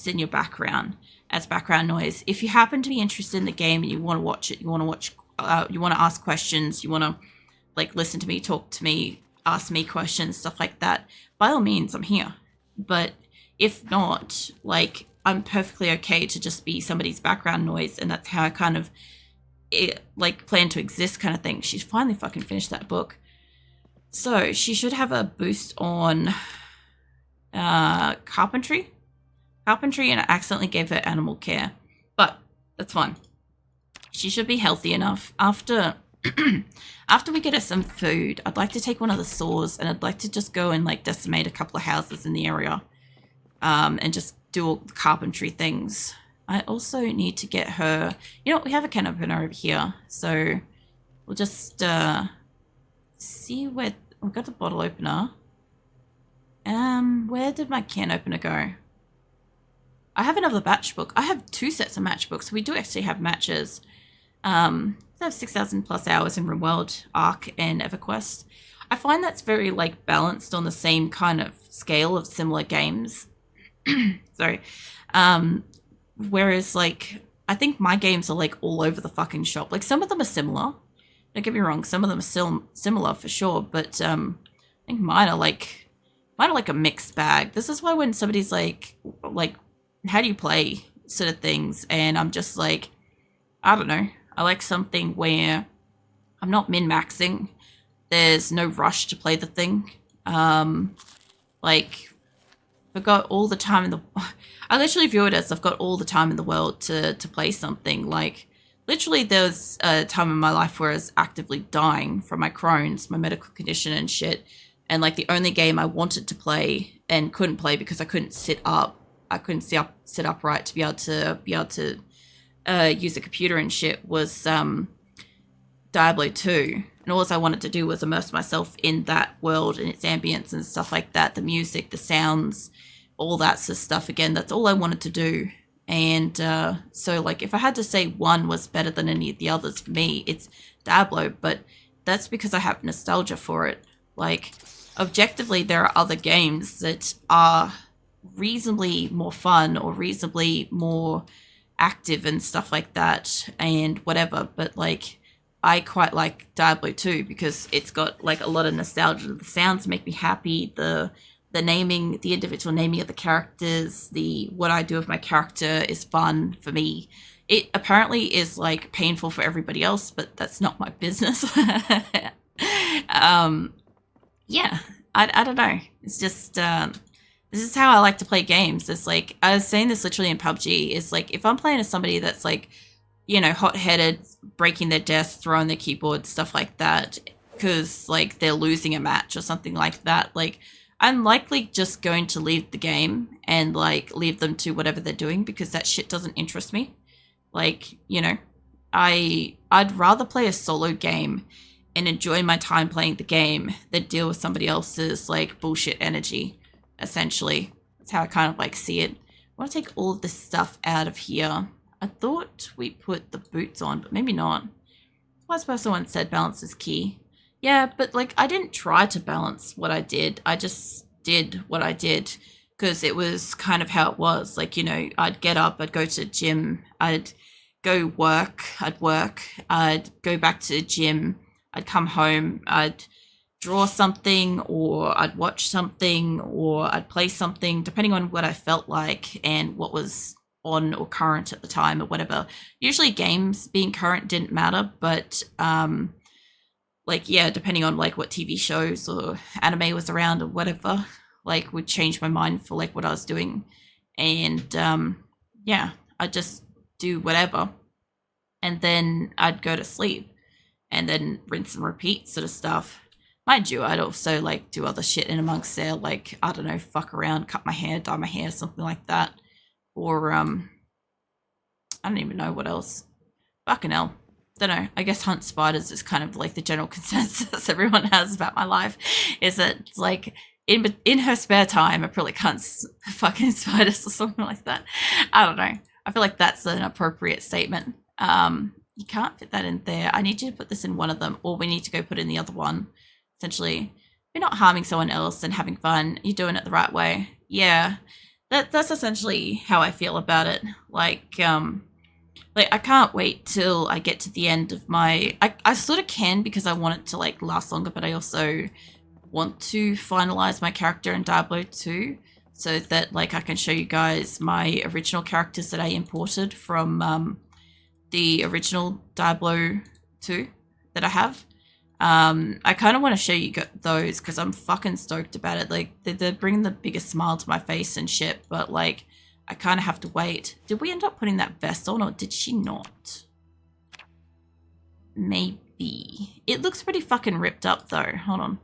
just in your background as background noise. If you happen to be interested in the game and you want to watch it, you want to ask questions, you want to like listen to me, talk to me, ask me questions, stuff like that, by all means, I'm here. But if not, like, I'm perfectly okay to just be somebody's background noise, and that's how I kind of plan to exist, kind of thing. She's finally fucking finished that book. So she should have a boost on carpentry, and I accidentally gave her animal care, but that's fine. She should be healthy enough. After we get her some food, I'd like to take one of the saws and I'd like to just go and like decimate a couple of houses in the area, and just do all the carpentry things. I also need to get her, we have a can opener over here, so we'll just see where we've got the bottle opener. Where did my can opener go? I have another matchbook. I have 2 sets of matchbooks. We do actually have matches. I have 6,000 plus hours in RimWorld, Arc, and EverQuest. I find that's very like balanced on the same kind of scale of similar games. Sorry. Whereas like I think my games are like all over the fucking shop. Like some of them are similar. Don't get me wrong, some of them are still similar for sure, but I think mine are like a mixed bag. This is why when somebody's like how do you play sort of things, and I'm just like, I don't know. I like something where I'm not min-maxing. There's no rush to play the thing. Like I've got all the time in the I literally view it as I've got all the time in the world to play something. Like literally there was a time in my life where I was actively dying from my Crohn's, my medical condition and shit. And like the only game I wanted to play and couldn't play because I couldn't sit up. I couldn't sit upright to be able to use a computer and shit was Diablo 2. And all I wanted to do was immerse myself in that world and its ambience and stuff like that. The music, the sounds, all that sort of stuff. Again, that's all I wanted to do. And so like if I had to say one was better than any of the others for me, it's Diablo. But that's because I have nostalgia for it. Like objectively, there are other games that are reasonably more fun or reasonably more active and stuff like that and whatever, but like I quite like Diablo 2 because it's got like a lot of nostalgia. The sounds make me happy, the naming, the individual naming of the characters, what I do with my character is fun for me. It apparently is like painful for everybody else, but that's not my business. Yeah, I don't know. It's just this is how I like to play games. It's like, I was saying this literally in PUBG, is like, if I'm playing as somebody that's like, hot-headed, breaking their desk, throwing their keyboard, stuff like that, because like they're losing a match or something like that, like I'm likely just going to leave the game and like leave them to whatever they're doing because that shit doesn't interest me. Like, I'd rather play a solo game and enjoy my time playing the game than deal with somebody else's like bullshit energy. Essentially, that's how I kind of like see it. I want to take all of this stuff out of here. I thought we put the boots on, but maybe not. Last person once said balance is key. Yeah, but like I didn't try to balance what I did. I just did what I did because it was kind of how it was. Like, I'd get up, I'd go to the gym, I'd go work, I'd go back to the gym, I'd come home, I'd draw something, or I'd watch something, or I'd play something, depending on what I felt like and what was on or current at the time or whatever. Usually games being current didn't matter, but depending on like what TV shows or anime was around or whatever, like would change my mind for like what I was doing. And I'd just do whatever. And then I'd go to sleep and then rinse and repeat sort of stuff. Mind you, I'd also like do other shit in amongst there, like, I don't know, fuck around, cut my hair, dye my hair, something like that. Or, I don't even know what else. Fucking hell. Don't know. I guess hunt spiders is kind of like the general consensus everyone has about my life. Is that it's like in her spare time, I probably hunts fucking spiders or something like that. I don't know. I feel like that's an appropriate statement. You can't fit that in there. I need you to put this in one of them, or we need to go put in the other one. Essentially, you're not harming someone else and having fun. You're doing it the right way. Yeah. that's essentially how I feel about it. Like I can't wait till I get to the end of my. I sort of can because I want it to like last longer, but I also want to finalize my character in Diablo 2 so that like I can show you guys my original characters that I imported from the original Diablo 2 that I have. I kind of want to show you those because I'm fucking stoked about it. Like they're bringing the biggest smile to my face and shit, but like I kind of have to wait. Did we end up putting that vest on or did she not? Maybe. It looks pretty fucking ripped up though. Hold on.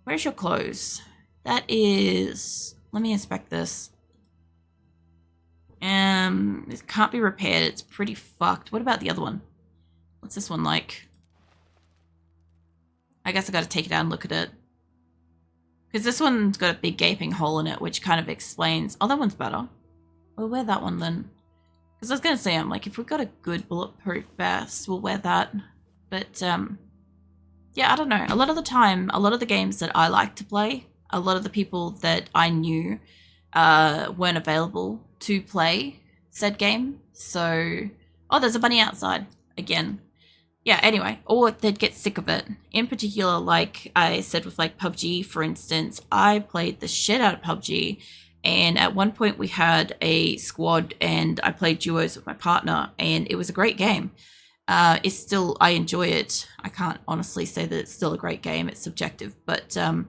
Where's your clothes? That is... Let me inspect this. It can't be repaired. It's pretty fucked. What about the other one? What's this one like? I guess I gotta take it out and look at it. Because this one's got a big gaping hole in it, which kind of explains... Oh, that one's better. We'll wear that one then. Because I was gonna say, I'm like, if we've got a good bulletproof vest, we'll wear that. But, yeah, I don't know. A lot of the time, a lot of the games that I like to play, a lot of the people that I knew weren't available to play said game. So, oh, there's a bunny outside again. Yeah, anyway, or they'd get sick of it. In particular, like I said with like PUBG, for instance, I played the shit out of PUBG. And at one point we had a squad and I played duos with my partner and it was a great game. It's still, I enjoy it. I can't honestly say that it's still a great game. It's subjective, but are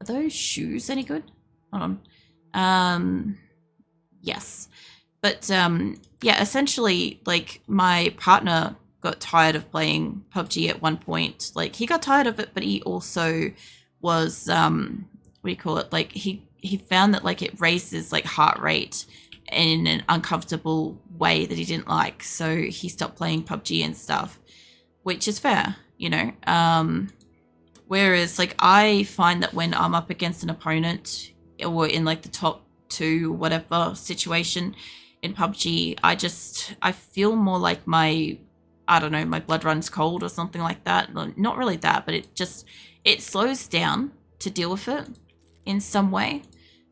those shoes any good? Hold on. Yes. But yeah, essentially like my partner got tired of playing PUBG at one point. Like he got tired of it, but he also was, what do you call it? Like he found that like it raised his like heart rate in an uncomfortable way that he didn't like. So he stopped playing PUBG and stuff, which is fair, you know? Whereas like I find that when I'm up against an opponent or in like the top 2, whatever situation in PUBG, I feel more like I don't know, my blood runs cold or something like that. Not really that, but it slows down to deal with it in some way.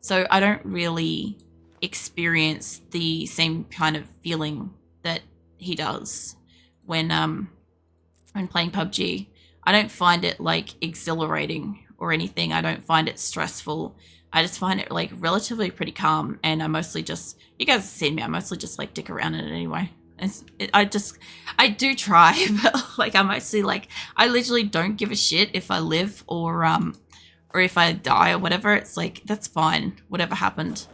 So I don't really experience the same kind of feeling that he does when playing PUBG. I don't find it like exhilarating or anything. I don't find it stressful. I just find it like relatively pretty calm, and I mostly just, you guys have seen me, I mostly just like dick around in it anyway. I do try, but like I'm actually like, I literally don't give a shit if I live or if I die or whatever. It's like, that's fine, whatever happened.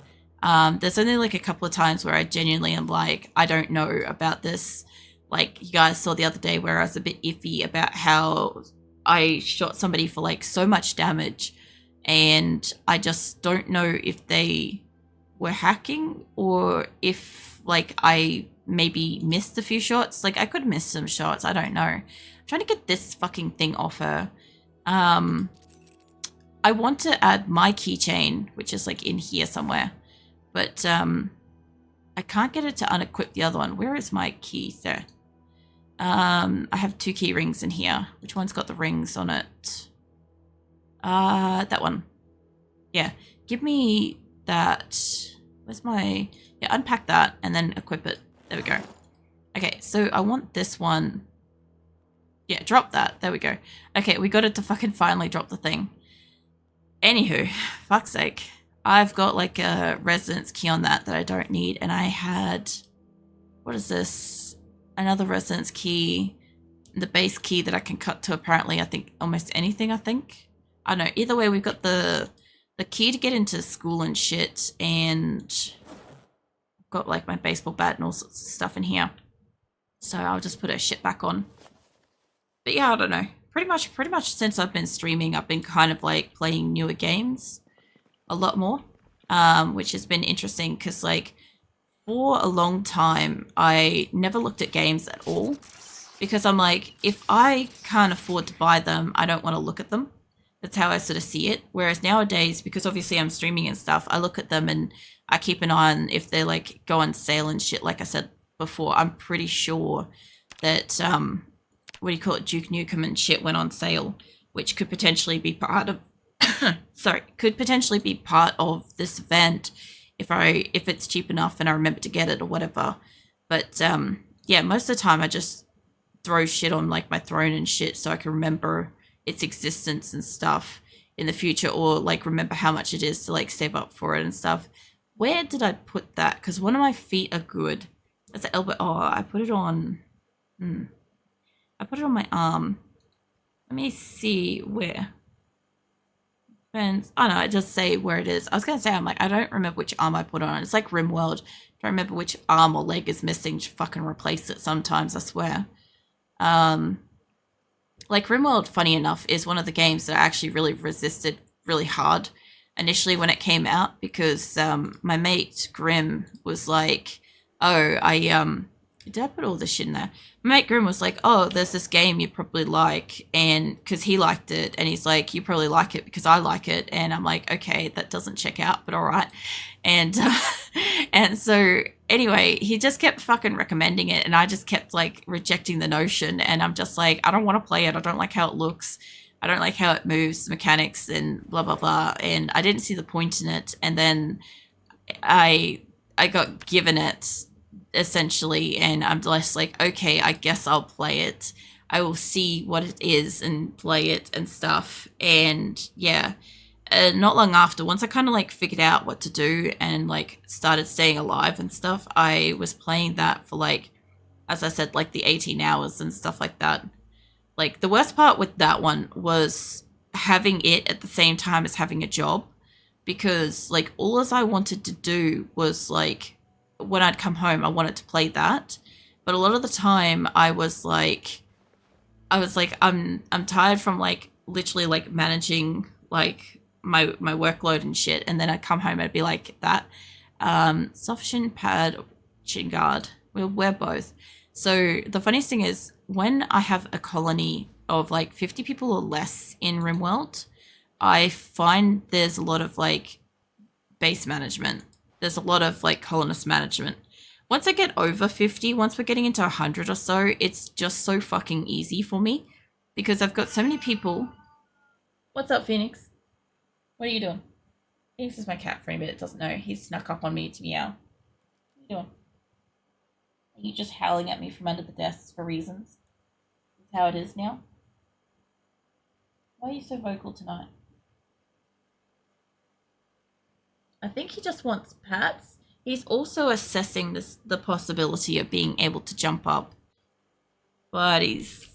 There's only like a couple of times where I genuinely am like, I don't know about this. Like you guys saw the other day where I was a bit iffy about how I shot somebody for like so much damage, and I just don't know if they were hacking or if like I maybe missed a few shots. Like I could miss some shots, I don't know. I'm trying to get this fucking thing off her. I want to add my keychain, which is like in here somewhere, but I can't get it to unequip the other one. Where is my key there? I have 2 key rings in here. Which one's got the rings on it? That one. Yeah, give me that. Where's my... Yeah, unpack that and then equip it. There we go. Okay, so I want this one. Yeah, drop that. There we go. Okay, we got it to fucking finally drop the thing. Anywho, fuck's sake. I've got like a residence key on that I don't need, and I had... What is this? Another residence key. The base key that I can cut to apparently, I think, almost anything, I think. I don't know. Either way, we've got the key to get into school and shit, and I've got like my baseball bat and all sorts of stuff in here. So I'll just put her shit back on. But yeah, I don't know. Pretty much since I've been streaming, I've been kind of like playing newer games a lot more, which has been interesting because like for a long time, I never looked at games at all because I'm like, if I can't afford to buy them, I don't want to look at them. That's how I sort of see it. Whereas nowadays, because obviously I'm streaming and stuff, I look at them and I keep an eye on if they like go on sale and shit. Like I said before, I'm pretty sure that, what do you call it, Duke Nukem and shit went on sale, which could potentially be part of sorry, could potentially be part of this event if it's cheap enough and I remember to get it or whatever. But yeah, most of the time I just throw shit on like my throne and shit so I can remember its existence and stuff in the future, or like remember how much it is to like save up for it and stuff. Where did I put that? Because one of my feet are good. That's an elbow. Oh, I put it on. I put it on my arm. Let me see where. Friends. Oh no, I just say where it is. I was gonna say I'm like I don't remember which arm I put on. It's like RimWorld. Don't remember which arm or leg is missing. Just fucking replace it sometimes. I swear. Like RimWorld, funny enough, is one of the games that I actually really resisted really hard initially when it came out because my mate Grim was like, "Oh, did I put all this shit in there?" My mate Grim was like, "Oh, there's this game you probably like," and because he liked it, and he's like, "You probably like it because I like it," and I'm like, "Okay, that doesn't check out, but all right," and and so anyway, he just kept fucking recommending it, and I just kept like rejecting the notion, and I'm just like, I don't want to play it. I don't like how it looks. I don't like how it moves, mechanics, and blah blah blah. And I didn't see the point in it. And then I got given it essentially, and I'm just like, okay, I guess I'll play it. I will see what it is and play it and stuff. And yeah, not long after, once I kind of like figured out what to do and like started staying alive and stuff, I was playing that for like, as I said, like the 18 hours and stuff like that. Like the worst part with that one was having it at the same time as having a job, because like all as I wanted to do was like when I'd come home I wanted to play that, but a lot of the time I'm tired from like literally like managing like my workload and shit, and then I'd come home and I'd be like that. Soft shin pad, shin guard. We'll wear both. So the funniest thing is when I have a colony of like 50 people or less in RimWorld, I find there's a lot of like base management. There's a lot of like colonist management. Once I get over 50, once we're getting into 100 or so, it's just so fucking easy for me because I've got so many people. What's up, Phoenix? What are you doing? Phoenix is my cat for a bit. It doesn't know. He snuck up on me to meow. What are you doing? Are you just howling at me from under the desk for reasons? Is how it is now? Why are you so vocal tonight? I think he just wants pats. He's also assessing the possibility of being able to jump up. But he's...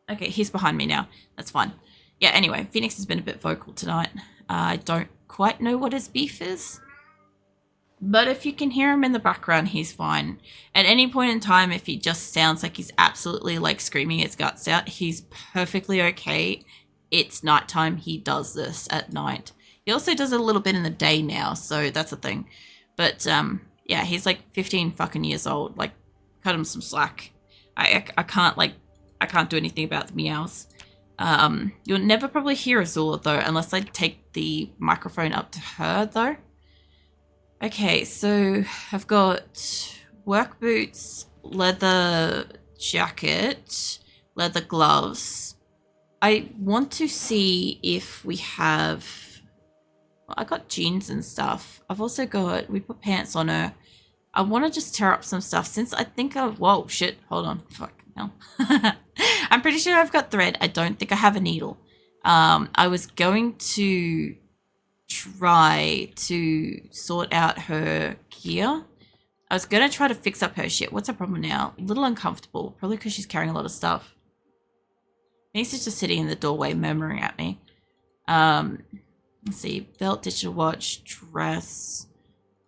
Okay, he's behind me now. That's fine. Yeah, anyway, Phoenix has been a bit vocal tonight. I don't quite know what his beef is. But if you can hear him in the background, he's fine. At any point in time, if he just sounds like he's absolutely like screaming his guts out, he's perfectly okay. It's nighttime. He does this at night. He also does it a little bit in the day now, so that's a thing. But yeah, he's like 15 fucking years old. Like, cut him some slack. I can't do anything about the meows. You'll never probably hear Azula though, unless I take the microphone up to her though. Okay, so I've got work boots, leather jacket, leather gloves. I want to see if we have... Well, I got jeans and stuff. I've also got... We put pants on her. I want to just tear up some stuff since I think I've... Whoa, shit. Hold on. Fuck. No. I'm pretty sure I've got thread. I don't think I have a needle. I was going to try to sort out her gear. I was going to try to fix up her shit. What's her problem now? A little uncomfortable. Probably because she's carrying a lot of stuff. Macy's just sitting in the doorway murmuring at me. Let's see. Belt, digital watch, dress,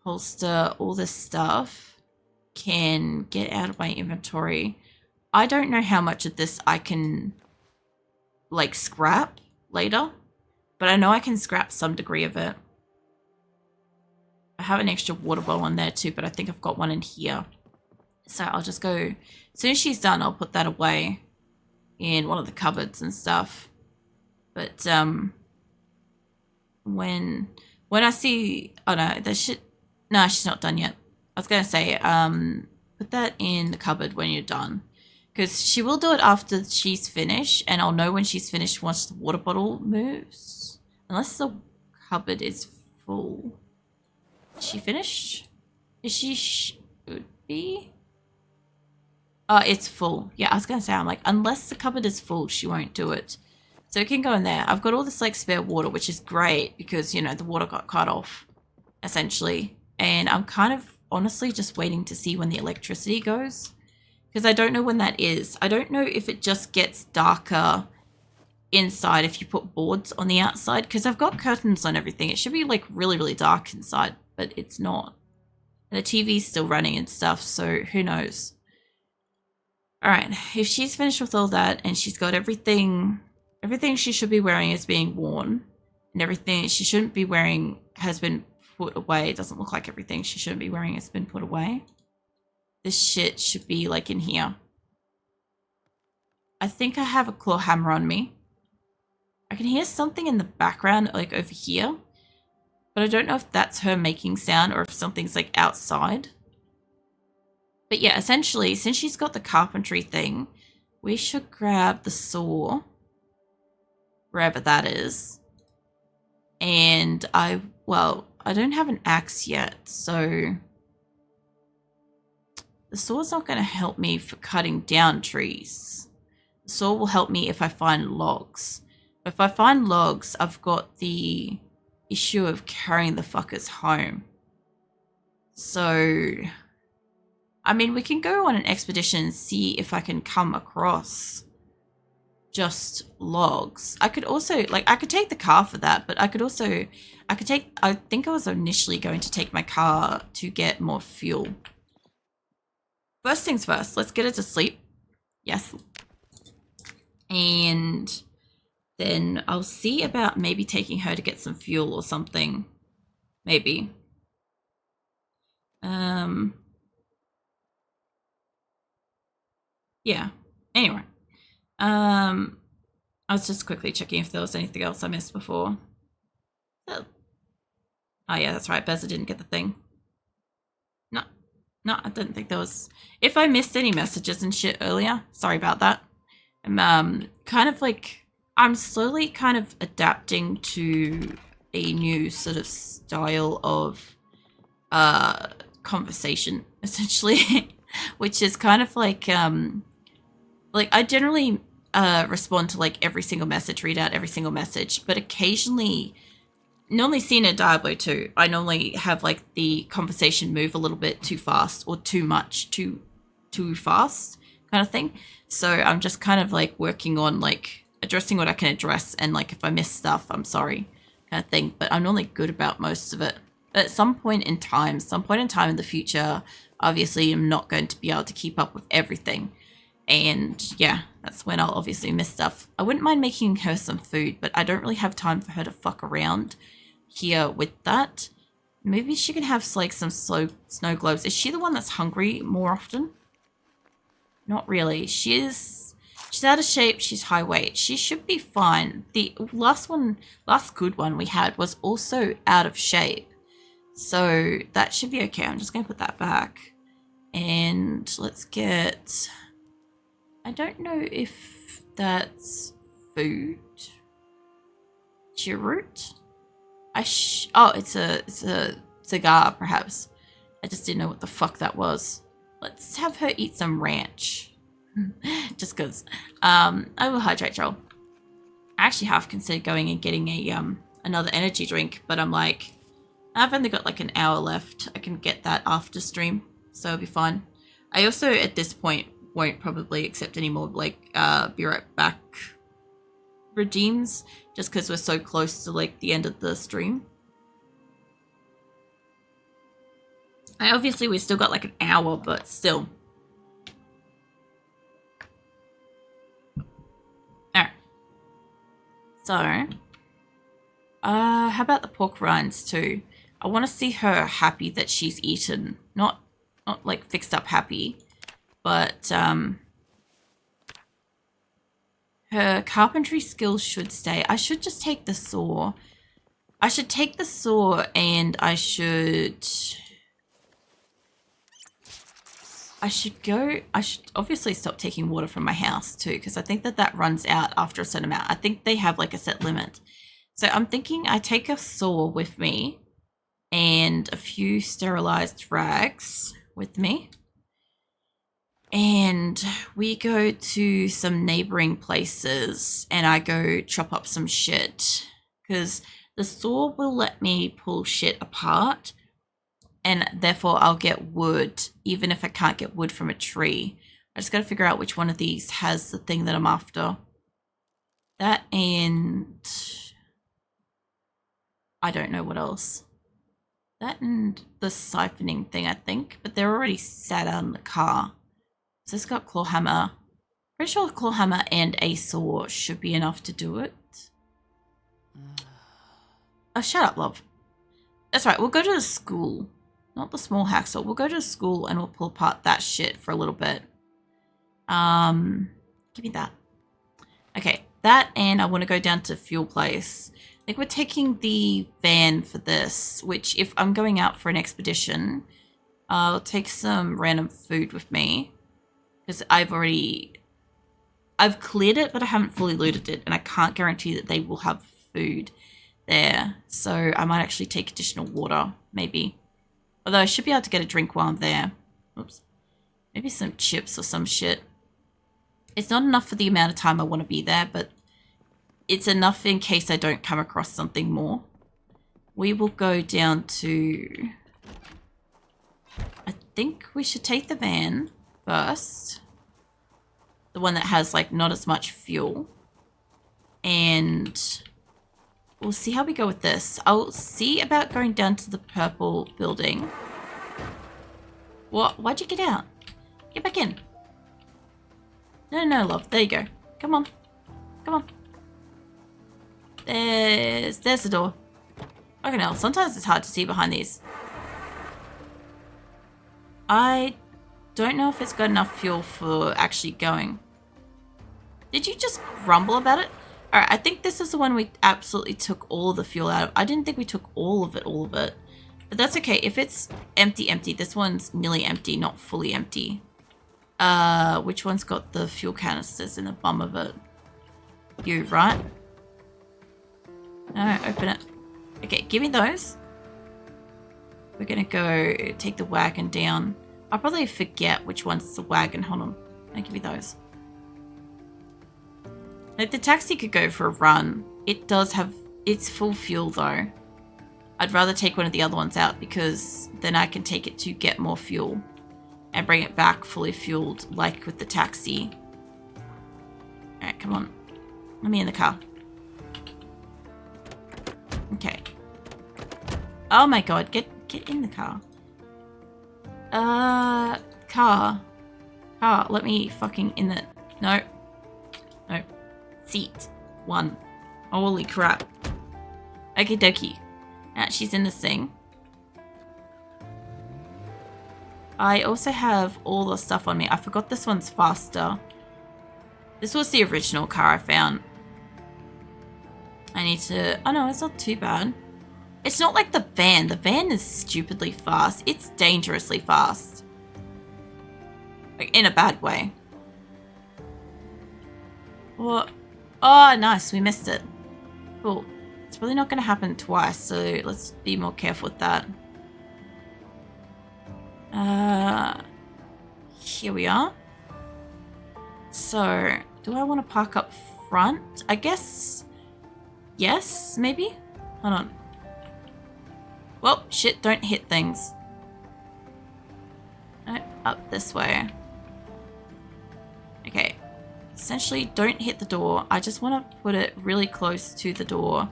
holster, all this stuff can get out of my inventory. I don't know how much of this I can, like, scrap later. But I know I can scrap some degree of it. I have an extra water bottle in there too, but I think I've got one in here. So I'll just go... As soon as she's done, I'll put that away in one of the cupboards and stuff. But when I see... Oh no, that shit... No, she's not done yet. I was going to say, put that in the cupboard when you're done. Because she will do it after she's finished, and I'll know when she's finished once the water bottle moves. Unless the cupboard is full. Is she finished? Is she should be? Oh, it's full. Yeah, I was going to say, I'm like, unless the cupboard is full, she won't do it. So it can go in there. I've got all this like spare water, which is great because, you know, the water got cut off, essentially. And I'm kind of honestly just waiting to see when the electricity goes. Because I don't know when that is. I don't know if it just gets darker inside if you put boards on the outside. Because I've got curtains on everything. It should be like really, really dark inside, but it's not. And the TV's still running and stuff, so who knows. Alright, if she's finished with all that and she's got everything she should be wearing is being worn, and everything she shouldn't be wearing has been put away. It doesn't look like everything she shouldn't be wearing has been put away. This shit should be like in here. I think I have a claw hammer on me. I can hear something in the background, like over here, but I don't know if that's her making sound or if something's like outside. But yeah, essentially, since she's got the carpentry thing, we should grab the saw, wherever that is. And I don't have an axe yet, so the saw's not going to help me for cutting down trees. The saw will help me if I find logs. If I find logs, I've got the issue of carrying the fuckers home. So, I mean, we can go on an expedition and see if I can come across just logs. I could also, like, I could take the car for that, but I think I was initially going to take my car to get more fuel. First things first, let's get her to sleep. Yes. And then I'll see about maybe taking her to get some fuel or something. Maybe. Yeah. Anyway. I was just quickly checking if there was anything else I missed before. Oh yeah, that's right. Beza didn't get the thing. No, I didn't think there was. If I missed any messages and shit earlier, sorry about that. I'm kind of like, I'm slowly kind of adapting to a new sort of style of conversation, essentially, which is kind of like I generally respond to like every single message, read out every single message, but occasionally, normally seen in Diablo 2, I normally have like the conversation move a little bit too fast or too much, too fast kind of thing. So I'm just kind of like working on like addressing what I can address, and like if I miss stuff, I'm sorry kind of thing, but I'm normally good about most of it. But at some point in time in the future, obviously I'm not going to be able to keep up with everything. And yeah, that's when I'll obviously miss stuff. I wouldn't mind making her some food, but I don't really have time for her to fuck around here with that. Maybe she can have like some snow globes. Is she the one that's hungry more often? Not really. She's out of shape. She's high weight. She should be fine. The last good one we had was also out of shape. So that should be okay. I'm just going to put that back. And let's get... I don't know if that's food. Cheroot? It's a cigar, perhaps. I just didn't know what the fuck that was. Let's have her eat some ranch. Just because. I will hydrate Joel. I actually half considered going and getting a another energy drink, but I'm like, I've only got like an hour left. I can get that after stream, so it'll be fine. I also, at this point, won't probably accept any more like be right back redeems, just because we're so close to like the end of the stream. Obviously we still got like an hour, but still. Alright. So how about the pork rinds too? I want to see her happy that she's eaten, not like fixed up happy, but her carpentry skills should stay. I should just take the saw. I should take the saw and I should I should obviously stop taking water from my house too, because I think that runs out after a certain amount. I think they have like a set limit. So I'm thinking I take a saw with me and a few sterilized rags with me. And we go to some neighboring places and I go chop up some shit because the saw will let me pull shit apart and therefore I'll get wood even if I can't get wood from a tree. I just got to figure out which one of these has the thing that I'm after. That and I don't know what else. That and the siphoning thing, I think, but they're already sat out in the car. So it's got claw hammer. Pretty sure claw hammer and a saw should be enough to do it. Oh, shut up, love. That's right, we'll go to the school. Not the small hacksaw. We'll go to the school and we'll pull apart that shit for a little bit. Give me that. Okay, that and I want to go down to fuel place. I think we're taking the van for this, which if I'm going out for an expedition, I'll take some random food with me. Because I've cleared it, but I haven't fully looted it, and I can't guarantee that they will have food there. So I might actually take additional water, maybe. Although I should be able to get a drink while I'm there. Oops. Maybe some chips or some shit. It's not enough for the amount of time I want to be there, but it's enough in case I don't come across something more. We will go down to... I think we should take the van first. The one that has like not as much fuel. And we'll see how we go with this. I'll see about going down to the purple building. What? Why'd you get out? Get back in. No, love. There you go. Come on. Come on. There's the door. Okay, now sometimes it's hard to see behind these. I don't know if it's got enough fuel for actually going. Did you just grumble about it? Alright, I think this is the one we absolutely took all of the fuel out of. I didn't think we took all of it. But that's okay. If it's empty, this one's nearly empty, not fully empty. Which one's got the fuel canisters in the bum of it? You, right? No, open it. Okay, give me those. We're gonna go take the wagon down. I'll probably forget which one's the wagon. Hold on. I'll give you those. Like, the taxi could go for a run. It does have... It's full fuel, though. I'd rather take one of the other ones out because then I can take it to get more fuel and bring it back fully fueled, like with the taxi. Alright, come on. Let me in the car. Okay. Oh my god, get in the car. Car, let me fucking in the... No. Seat. 1. Holy crap. Okie dokie. She's in this thing. I also have all the stuff on me. I forgot this one's faster. This was the original car I found. I need to... Oh no, it's not too bad. It's not like the van. The van is stupidly fast. It's dangerously fast. Like, in a bad way. What? Oh, nice. We missed it. Cool. It's probably not going to happen twice, so let's be more careful with that. Here we are. So, do I want to park up front? I guess... Yes, maybe? Hold on. Well, shit, don't hit things. No, up this way. Okay. Essentially, don't hit the door. I just want to put it really close to the door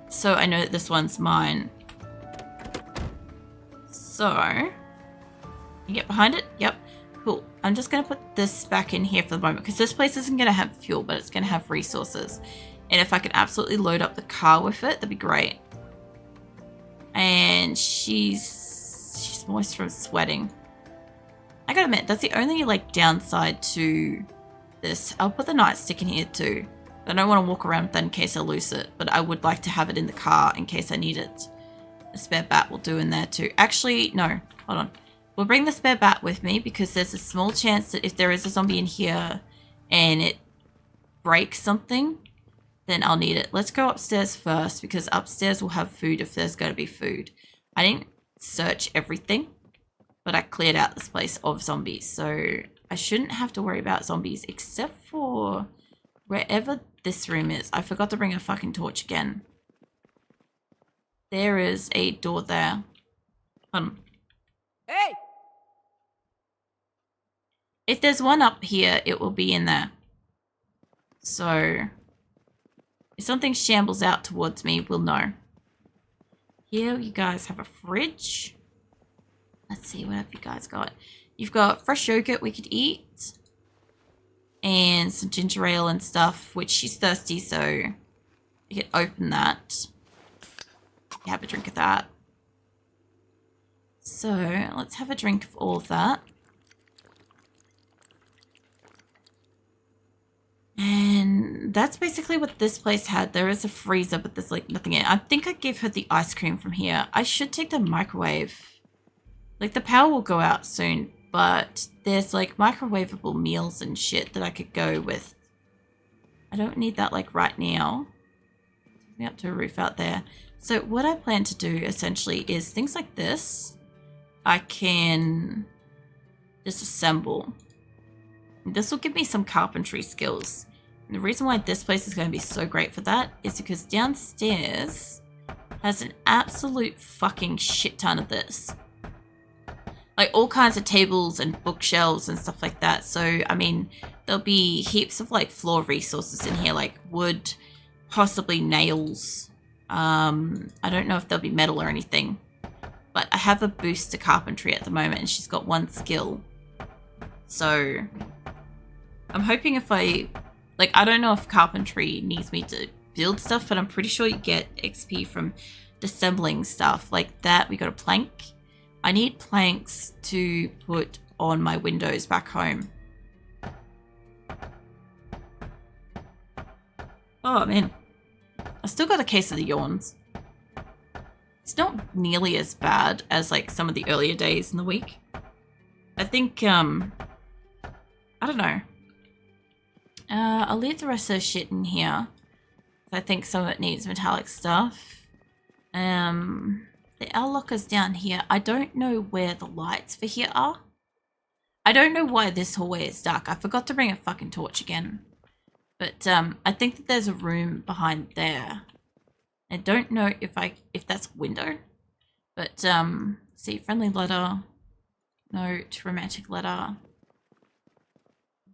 so I know that this one's mine. So, you get behind it? Yep. Cool. I'm just going to put this back in here for the moment because this place isn't going to have fuel, but it's going to have resources. And if I could absolutely load up the car with it, that'd be great. And she's moist from sweating. I gotta admit, that's the only like downside to this. I'll put the nightstick in here too. I don't want to walk around with that in case I lose it, but I would like to have it in the car in case I need it. A spare bat will do in there too. Actually, no. Hold on. We'll bring the spare bat with me because there's a small chance that if there is a zombie in here and it breaks something, then I'll need it. Let's go upstairs first because upstairs will have food if there's going to be food. I didn't search everything, but I cleared out this place of zombies. So I shouldn't have to worry about zombies except for wherever this room is. I forgot to bring a fucking torch again. There is a door there. Hey! If there's one up here, it will be in there. So if something shambles out towards me, we'll know. Here you guys have a fridge. Let's see, what have you guys got? You've got fresh yogurt we could eat. And some ginger ale and stuff, which she's thirsty, so you can open that. Have a drink of that. So let's have a drink of all of that. And that's basically what this place had. There is a freezer, but there's like nothing in it. I think I gave her the ice cream from here. I should take the microwave. Like the power will go out soon, but there's like microwavable meals and shit that I could go with. I don't need that like right now. Take me up to a roof out there. So what I plan to do essentially is things like this. I can disassemble. This will give me some carpentry skills. And the reason why this place is going to be so great for that is because downstairs has an absolute fucking shit ton of this. Like all kinds of tables and bookshelves and stuff like that. So, I mean, there'll be heaps of like floor resources in here, like wood, possibly nails. I don't know if there'll be metal or anything. But I have a boost to carpentry at the moment and she's got one skill. So I'm hoping if I don't know if carpentry needs me to build stuff, but I'm pretty sure you get XP from disassembling stuff like that. We got a plank. I need planks to put on my windows back home. Oh man, I still got a case of the yawns. It's not nearly as bad as like some of the earlier days in the week. I think, I don't know. I'll leave the rest of the shit in here. I think some of it needs metallic stuff. The L locker's down here. I don't know where the lights for here are. I don't know why this hallway is dark. I forgot to bring a fucking torch again. But I think that there's a room behind there. I don't know if that's a window. But see, friendly letter, note, romantic letter,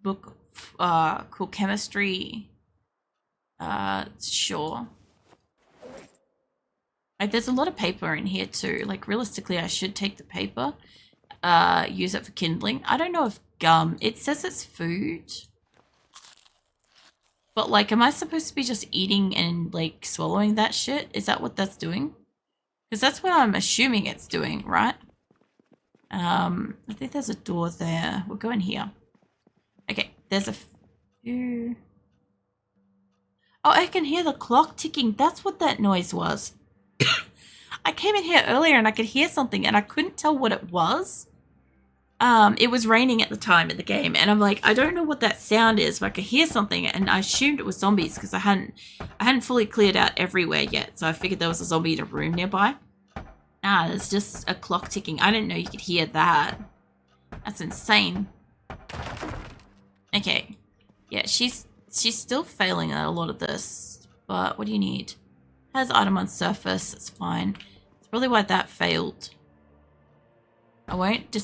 book, cool chemistry. Sure. Like, there's a lot of paper in here too. Like, realistically, I should take the paper, use it for kindling. I don't know if gum, it says it's food. But, like, am I supposed to be just eating and, like, swallowing that shit? Is that what that's doing? Because that's what I'm assuming it's doing, right? I think there's a door there. We'll go in here. Okay, there's a few... Oh, I can hear the clock ticking. That's what that noise was. I came in here earlier and I could hear something and I couldn't tell what it was. It was raining at the time in the game and I'm like, I don't know what that sound is, but I could hear something and I assumed it was zombies because I hadn't fully cleared out everywhere yet. So I figured there was a zombie in a room nearby. Ah, there's just a clock ticking. I didn't know you could hear that. That's insane. Okay. Yeah, she's still failing at a lot of this. But what do you need? Has item on surface. It's fine. It's probably why that failed. I won't just